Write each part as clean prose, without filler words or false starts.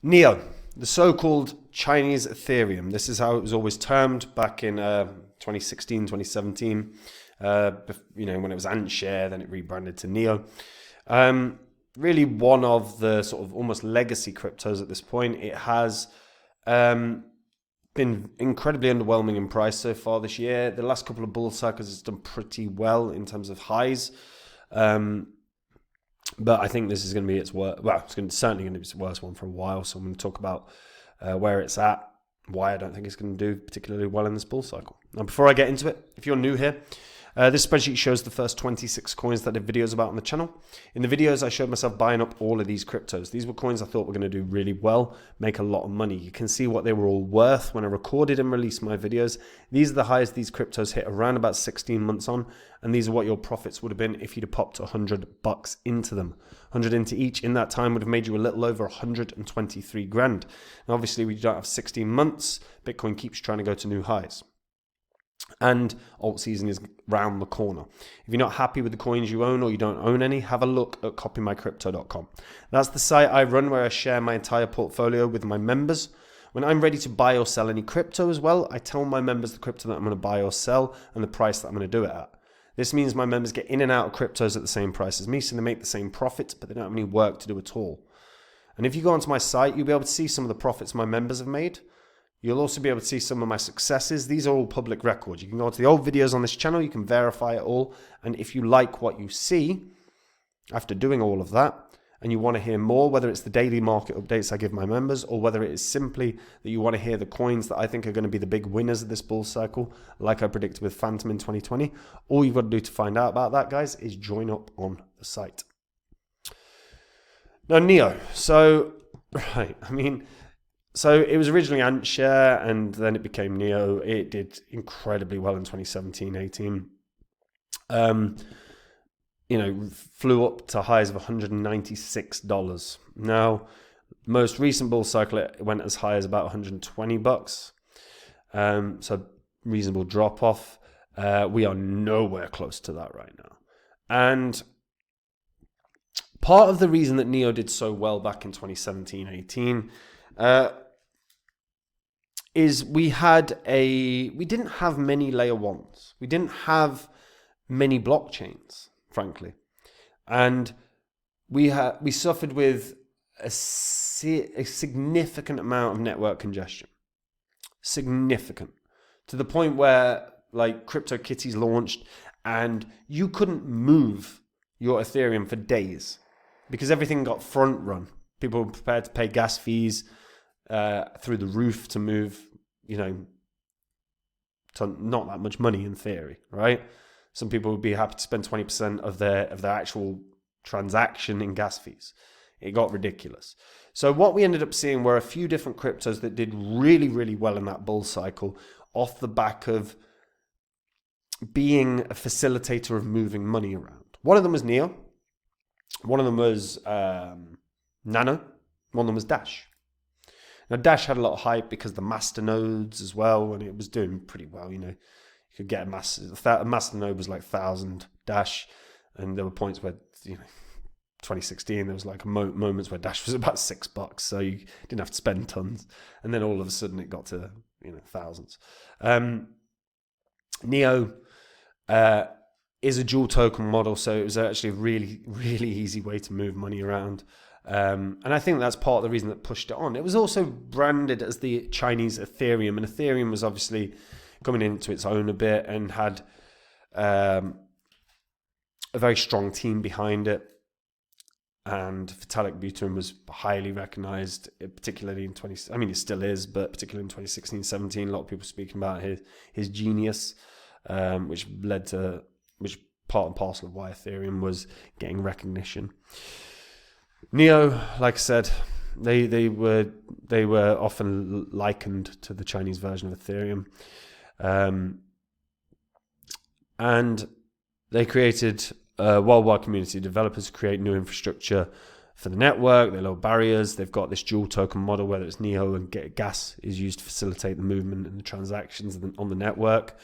Neo, the so-called Chinese Ethereum. This is how it was always termed back in 2016, 2017. When it was Antshare, then it rebranded to Neo. Really one of the sort of almost legacy cryptos at this point. It has been incredibly underwhelming in price so far this year. The last couple of bull cycles it's done pretty well in terms of highs. But I think this is going to be its worst. Well, certainly going to be its worst one for a while. So I'm going to talk about where it's at, why I don't think it's going to do particularly well in this bull cycle. Now, before I get into it, if you're new here, this spreadsheet shows the first 26 coins that I did videos about on the channel. In the videos, I showed myself buying up all of these cryptos. These were coins I thought were going to do really well, make a lot of money. You can see what they were all worth when I recorded and released my videos. These are the highest these cryptos hit around about 16 months on, and these are what your profits would have been if you'd have popped $100 into them. 100 into each in that time would have made you a little over 123 grand. Now, obviously, we don't have 16 months. Bitcoin keeps trying to go to new highs. And alt season is round the corner. If you're not happy with the coins you own or you don't own any, have a look at copymycrypto.com. That's the site I run where I share my entire portfolio with my members. When I'm ready to buy or sell any crypto as well, I tell my members the crypto that I'm going to buy or sell and the price that I'm going to do it at. This means my members get in and out of cryptos at the same price as me, so they make the same profit, but they don't have any work to do at all. And if you go onto my site, you'll be able to see some of the profits my members have made. You'll also be able to see some of my successes. These are all public records. You can go to the old videos on this channel. You can verify it all. And if you like what you see after doing all of that and you want to hear more, whether it's the daily market updates I give my members or whether it is simply that you want to hear the coins that I think are going to be the big winners of this bull cycle, like I predicted with Phantom in 2020, all you've got to do to find out about that, guys, is join up on the site. Now, Neo. So it was originally Antshare and then it became Neo. It did incredibly well in 2017, 18. Flew up to highs of $196. Now, most recent bull cycle, it went as high as about $120. So reasonable drop off. We are nowhere close to that right now. And part of the reason that Neo did so well back in 2017, 18, is we didn't have many layer ones. We didn't have many blockchains, frankly. And we suffered with a significant amount of network congestion. Significant. To the point where like CryptoKitties launched and you couldn't move your Ethereum for days because everything got front run. People were prepared to pay gas fees through the roof to move, to not that much money in theory, right? Some people would be happy to spend 20% of their actual transaction in gas fees. It got ridiculous. So what we ended up seeing were a few different cryptos that did really, really well in that bull cycle off the back of being a facilitator of moving money around. One of them was Neo. One of them was Nano. One of them was Dash. Now, Dash had a lot of hype because the master nodes as well, and it was doing pretty well. You could get a master node was like 1,000 Dash, and there were points where, 2016, there was like moments where Dash was about $6, so you didn't have to spend tons. And then all of a sudden it got to, thousands. Neo is a dual token model, so it was actually a really, really easy way to move money around. And I think that's part of the reason that pushed it on. It was also branded as the Chinese Ethereum, and Ethereum was obviously coming into its own a bit and had a very strong team behind it. And Vitalik Buterin was highly recognized, particularly in it still is, but particularly in 2016, 17, a lot of people speaking about his genius, which part and parcel of why Ethereum was getting recognition. Neo, like I said, they were often likened to the Chinese version of Ethereum, and they created a worldwide community. Developers create new infrastructure for the network. They lower barriers. They've got this dual token model, whether it's Neo and gas is used to facilitate the movement and the transactions on the network.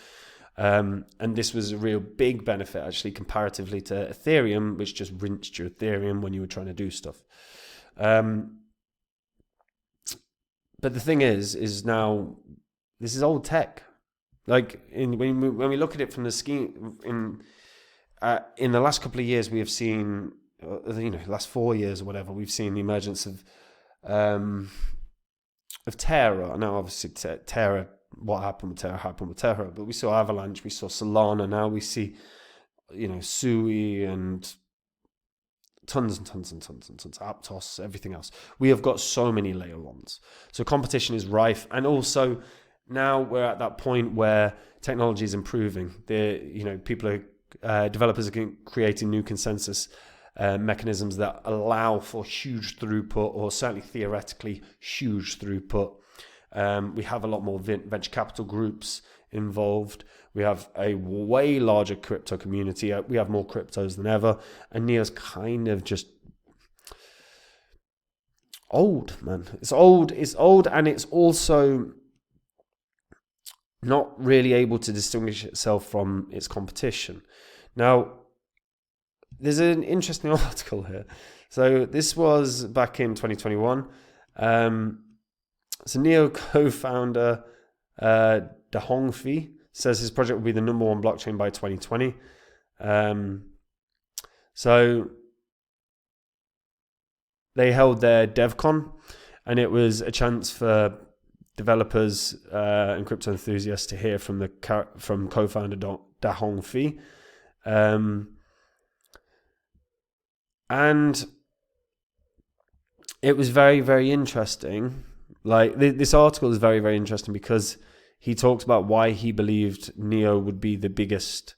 And this was a real big benefit, actually, comparatively to Ethereum, which just rinsed your Ethereum when you were trying to do stuff. But the thing is now this is old tech. Like when we look at it from the scheme in the last couple of years, we have seen, last 4 years or whatever, we've seen the emergence of Terra. Now, obviously, Terra, what happened with Terra, but we saw Avalanche, we saw Solana, now we see, Sui and tons and tons and tons and tons, Aptos, everything else. We have got so many layer ones. So competition is rife, and also now we're at that point where technology is improving. Developers are creating new consensus mechanisms that allow for huge throughput, or certainly theoretically huge throughput. We have a lot more venture capital groups involved. We have a way larger crypto community. We have more cryptos than ever. And Neo's kind of just old, man. It's old, and it's also not really able to distinguish itself from its competition. Now, there's an interesting article here. So this was back in 2021. So Neo co-founder Dahongfi says his project will be the number one blockchain by 2020. So they held their DevCon, and it was a chance for developers and crypto enthusiasts to hear from co-founder Dahongfi. And it was very, very interesting. Like this article is very, very interesting because he talks about why he believed Neo would be the biggest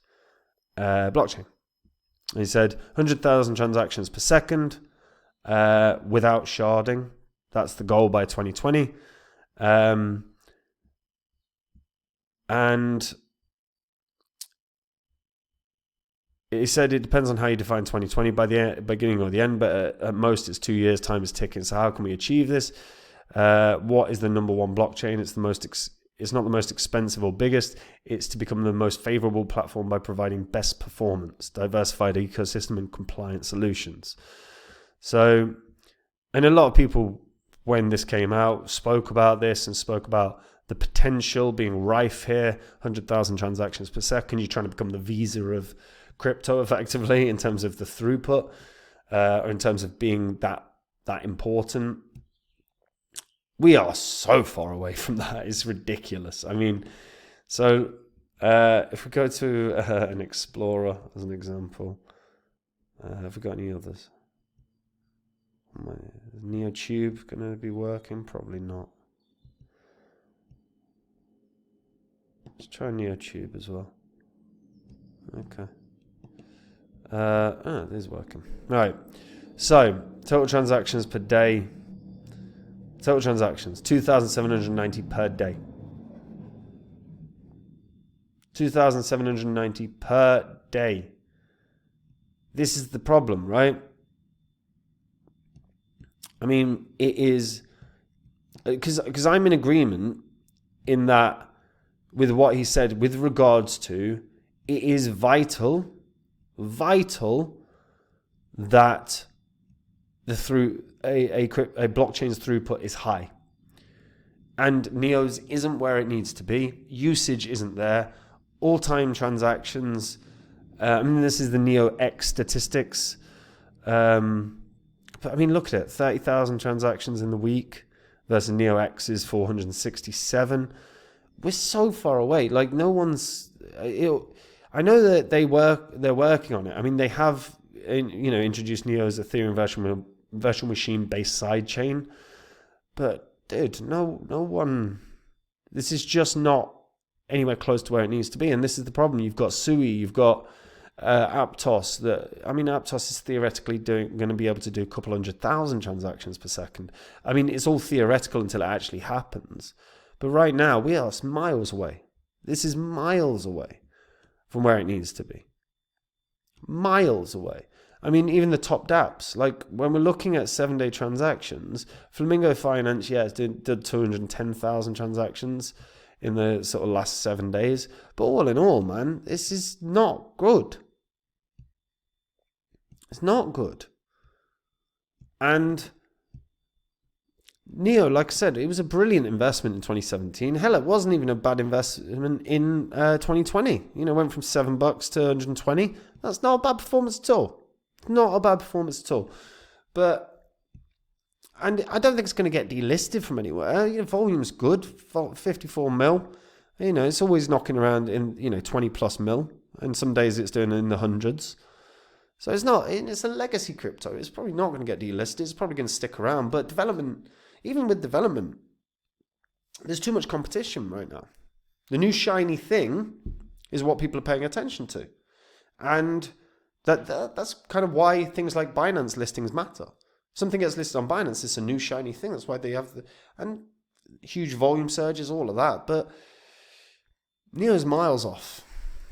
blockchain. And he said 100,000 transactions per second without sharding. That's the goal by 2020. And he said it depends on how you define 2020 by the beginning or the end, but at most it's 2 years, time is ticking. So how can we achieve this? What is the number one blockchain? It's not the most expensive or biggest. It's to become the most favorable platform by providing best performance, diversified ecosystem, and compliant solutions. So, and a lot of people, when this came out, spoke about this and spoke about the potential being rife here. 100,000 transactions per second. You're trying to become the Visa of crypto, effectively, in terms of the throughput, or in terms of being that important. We are so far away from that. It's ridiculous. I mean, so if we go to an Explorer as an example, have we got any others? Is NeoTube going to be working? Probably not. Let's try NeoTube as well. Okay. It is working. All right. So, total transactions per day. Total transactions, 2,790 per day. 2,790 per day. This is the problem, right? I mean, it is... Because I'm in agreement in that with what he said with regards to it is vital that a blockchain's throughput is high, and Neo's isn't where it needs to be. Usage isn't there. All-time transactions. This is the Neo X statistics. But I mean, look at it: 30,000 transactions in the week versus Neo X's 467. We're so far away. Like no one's. I know that they're working on it. I mean, they have introduced Neo's Ethereum virtual machine based sidechain, but dude, no one. This is just not anywhere close to where it needs to be, and this is the problem. You've got Sui, you've got Aptos. Aptos is theoretically going to be able to do a couple 100,000 transactions per second. I mean, it's all theoretical until it actually happens. But right now, we are miles away. This is miles away from where it needs to be. Miles away. I mean, even the top dApps, like when we're looking at 7-day transactions, Flamingo Finance, it's did 210,000 transactions in the sort of last 7 days. But all in all, man, this is not good. It's not good. And Neo, like I said, it was a brilliant investment in 2017. Hell, it wasn't even a bad investment in 2020. Went from $7 to 120. That's not a bad performance at all. Not a bad performance at all. And I don't think it's going to get delisted from anywhere. Volume's good, 54 mil. It's always knocking around in 20 plus mil, and some days it's doing in the hundreds. So it's a legacy crypto. It's probably not going to get delisted. It's probably going to stick around. But even with development, there's too much competition right now. The new shiny thing is what people are paying attention to. And that's kind of why things like Binance listings matter. Something gets listed on Binance, it's a new shiny thing. That's why they have and huge volume surges, all of that. But Neo's miles off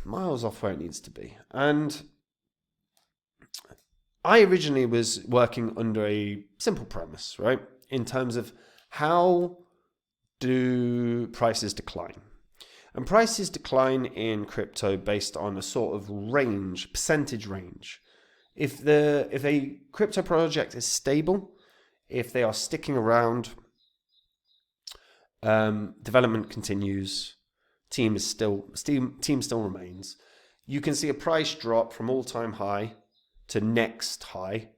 where it needs to be. And I originally was working under a simple premise, right? In terms of how do prices decline? And prices decline in crypto based on a sort of range, percentage range. If a crypto project is stable, if they are sticking around, development continues, team still remains, you can see a price drop from all-time high to next high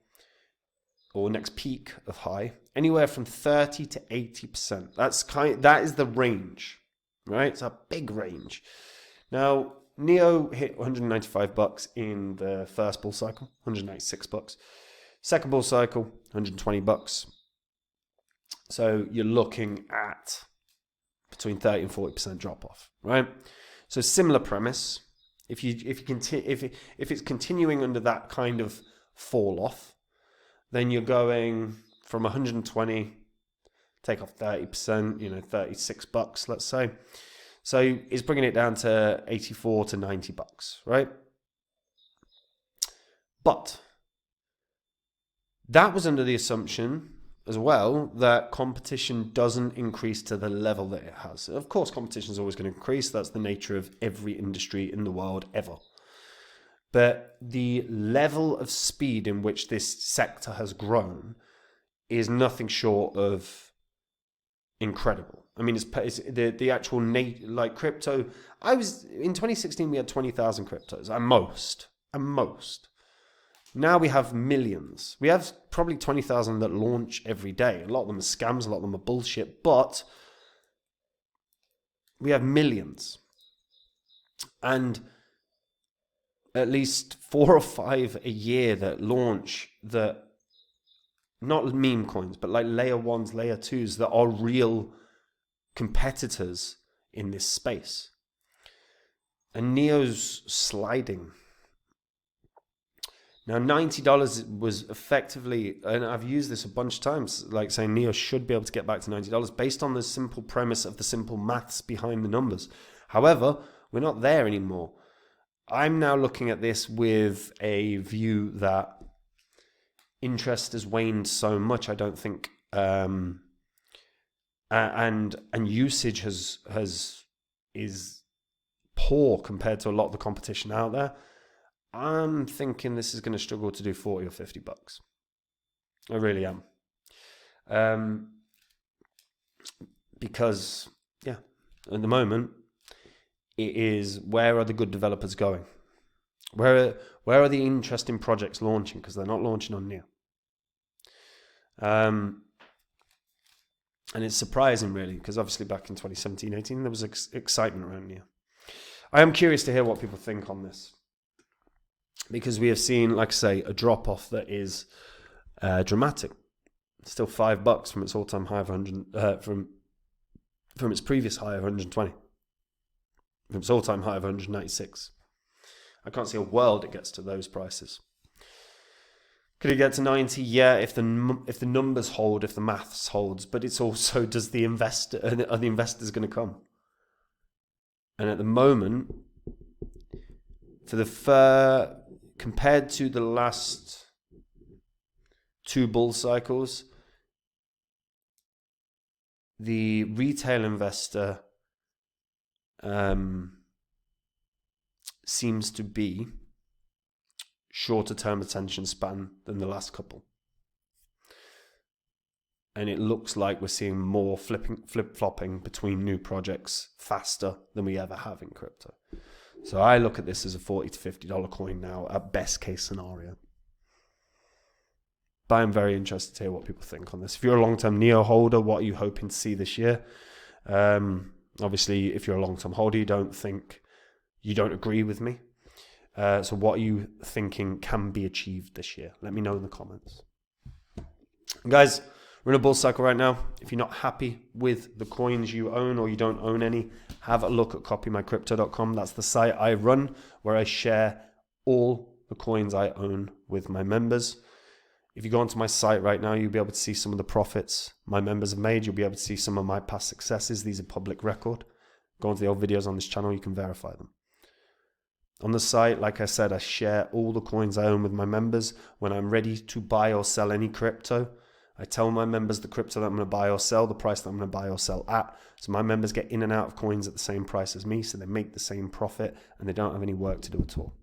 or next peak of high, anywhere from 30 to 80%. That is the range, right? It's a big range. Now, Neo hit $195 in the first bull cycle, $196. Second bull cycle, $120. So you're looking at between 30 and 40% drop off, right? So similar premise. If it's continuing under that kind of fall off, then you're going from 120, take off 30%, $36, let's say. So it's bringing it down to 84 to $90, right? But that was under the assumption as well that competition doesn't increase to the level that it has. Of course, competition is always going to increase. That's the nature of every industry in the world ever. But the level of speed in which this sector has grown is nothing short of incredible. I mean, it's the actual crypto. In 2016 we had 20,000 cryptos at most. Now we have millions. We have probably 20,000 that launch every day. A lot of them are scams, a lot of them are bullshit, but we have millions. And at least 4 or 5 a year that launch that, not meme coins, but like layer 1s, layer 2s that are real competitors in this space. And Neo's sliding. Now, $90 was effectively, and I've used this a bunch of times, like saying Neo should be able to get back to $90 based on the simple premise of the simple maths behind the numbers. However, we're not there anymore. I'm now looking at this with a view that interest has waned so much. I don't think, and usage is poor compared to a lot of the competition out there. I'm thinking this is going to struggle to do $40 or $50. I really am. Because, at the moment, it is, where are the good developers going? Where are the interesting projects launching? Because they're not launching on Neo. And it's surprising, really, because obviously back in 2017-18, there was excitement around Neo. I am curious to hear what people think on this. Because we have seen, like I say, a drop-off that is dramatic. It's still $5 from its all-time high of 100, from its previous high of 120. From its all-time high of 196. I can't see a world it gets to those prices. Could it get to 90? Yeah, if the numbers hold, if the maths holds. But it's also, are the investors going to come? And at the moment, compared to the last 2 bull cycles, the retail investor seems to be shorter term attention span than the last couple. and it looks like we're seeing more flip-flopping between new projects faster than we ever have in crypto. So I look at this as a $40 to $50 coin now at best case scenario. But I'm very interested to hear what people think on this. If you're a long-term NEO holder, what are you hoping to see this year? Obviously, if you're a long-term holder, you don't agree with me. So what are you thinking can be achieved this year? Let me know in the comments. Guys, we're in a bull cycle right now. If you're not happy with the coins you own or you don't own any, have a look at copymycrypto.com. That's the site I run where I share all the coins I own with my members. If you go onto my site right now, you'll be able to see some of the profits my members have made. You'll be able to see some of my past successes. These are public record. Go onto the old videos on this channel, you can verify them. On the site, like I said, I share all the coins I own with my members. When I'm ready to buy or sell any crypto, I tell my members the crypto that I'm going to buy or sell, the price that I'm going to buy or sell at. So my members get in and out of coins at the same price as me, so they make the same profit and they don't have any work to do at all.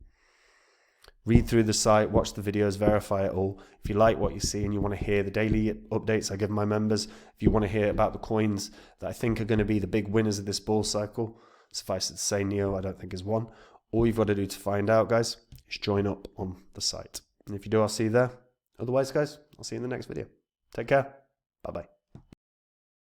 Read through the site, watch the videos, verify it all. If you like what you see and you want to hear the daily updates I give my members, if you want to hear about the coins that I think are going to be the big winners of this bull cycle, suffice it to say, NEO I don't think is one. All you've got to do to find out, guys, is join up on the site. And if you do, I'll see you there. Otherwise, guys, I'll see you in the next video. Take care. Bye-bye.